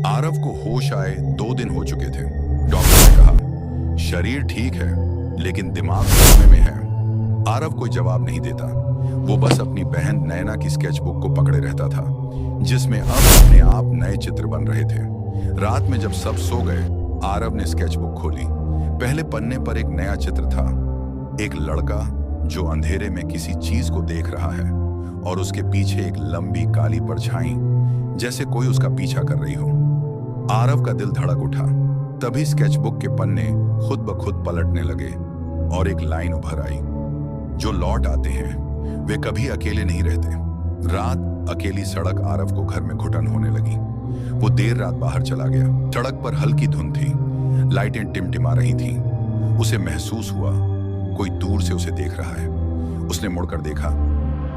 आरव को होश आए 2 दिन हो चुके थे। डॉक्टर ने कहा शरीर ठीक है लेकिन दिमाग सदमे में है। आरव कोई जवाब नहीं देता। वो बस अपनी बहन नैना की स्केचबुक को पकड़े रहता था, जिसमें अब अपने आप नए चित्र बन रहे थे। रात में जब सब सो गए, आरव ने स्केचबुक खोली। पहले पन्ने पर एक नया चित्र था। एक लड़का जो अंधेरे में किसी चीज को देख रहा है और उसके पीछे एक लंबी काली परछाई, जैसे कोई उसका पीछा कर रही हो। आरव का दिल धड़क उठा। तभी स्केचबुक के पन्ने खुद ब खुद पलटने लगे और एक लाइन उभर आई, जो लौट आते हैं वे कभी अकेले नहीं रहते। रात अकेली सड़क आरव को घर में घुटन होने लगी। वो देर रात बाहर चला गया। सड़क पर हल्की धुंध थी, लाइटें टिमटिमा रही थीं। उसे महसूस हुआ कोई दूर से उसे देख रहा है। उसने मुड़कर देखा,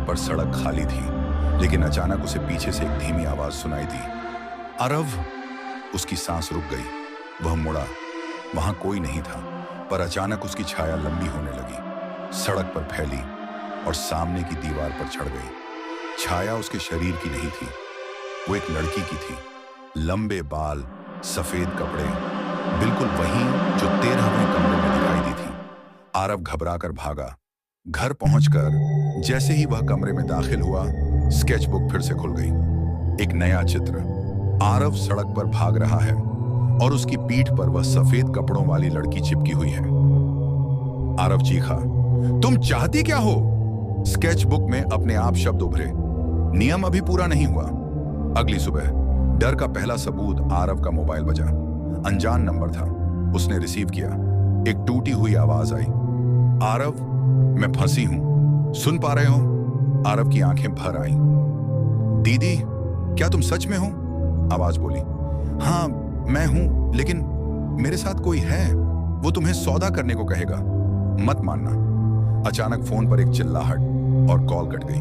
पर सड़क खाली थी। लेकिन अचानक उसे पीछे से एक धीमी आवाज सुनाई दी, आरव। उसकी सांस रुक गई। वह मुड़ा, वहां कोई नहीं था, पर अचानक उसकी छाया लंबी होने लगी, सड़क पर फैली और सामने की दीवार पर चढ़ गई। छाया उसके शरीर की नहीं थी, वो एक लड़की की थी। लंबे बाल, सफेद कपड़े, बिल्कुल वही जो 13वें कमरे में दिखाई दी थी। आरव घबराकर भागा। घर पहुंचकर जैसे ही वह कमरे में दाखिल हुआ, स्केचबुक फिर से खुल गई। एक नया चित्र। आरव सड़क पर भाग रहा है और उसकी पीठ पर वह सफेद कपड़ों वाली लड़की चिपकी हुई है। आरव चीखा, तुम चाहती क्या हो? स्केचबुक में अपने आप शब्द उभरे, नियम अभी पूरा नहीं हुआ। अगली सुबह डर का पहला सबूत आरव का मोबाइल बजा। अनजान नंबर था। उसने रिसीव किया। एक टूटी हुई आवाज आई, आरव, मैं फंसी हूं, सुन पा रहे हो? आरव की आंखें भर आईं। दीदी, क्या तुम सच में हो? आवाज बोली। हाँ, मैं हूं, लेकिन मेरे साथ कोई है। वो तुम्हें सौदा करने को कहेगा, मत मानना। अचानक फोन पर एक चिल्लाहट और कॉल कट गई।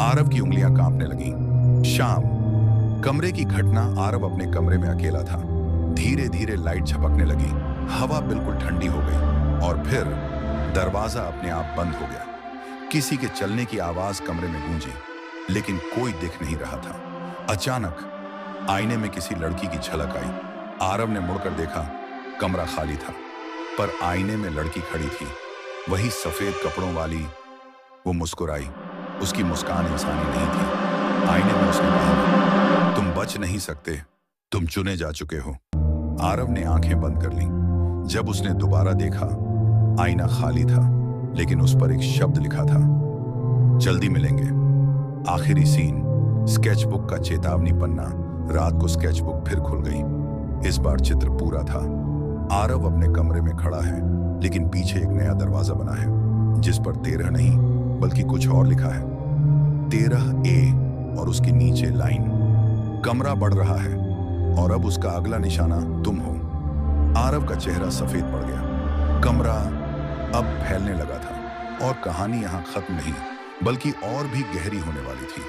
आरव की उंगलियां कांपने लगीं। शाम। कमरे की घटना। आरव अपने कमरे में अकेला था। धीरे धीरे लाइट झपकने लगी, हवा बिल्कुल ठंडी हो गई और फिर दरवाजा अपने आप बंद हो गया। किसी के चलने की आवाज कमरे में गूंजी, लेकिन कोई दिख नहीं रहा था। अचानक आईने में किसी लड़की की झलक आई। आरव ने मुड़कर देखा, कमरा खाली था, पर आईने में लड़की खड़ी थी, वही सफेद कपड़ों वाली। वो मुस्कुराई। उसकी मुस्कान इंसानी नहीं थी। आईने में उसने कहा, तुम बच नहीं सकते, तुम चुने जा चुके हो। आरव ने आंखें बंद कर लीं। जब उसने दोबारा देखा, आईना खाली था, लेकिन उस पर एक शब्द लिखा था, जल्दी मिलेंगे। आखिरी सीन। स्केचबुक का चेतावनी पन्ना। रात को स्केचबुक फिर खुल गई। इस बार चित्र पूरा था। आरव अपने कमरे में खड़ा है, लेकिन पीछे एक नया दरवाजा बना है, जिस पर 13 नहीं बल्कि कुछ और लिखा है, 13A, और उसके नीचे लाइन। कमरा बढ़ रहा है और अब उसका अगला निशाना तुम हो। आरव का चेहरा सफेद पड़ गया। कमरा अब फैलने लगा था और कहानी यहां खत्म नहीं, बल्कि और भी गहरी होने वाली थी।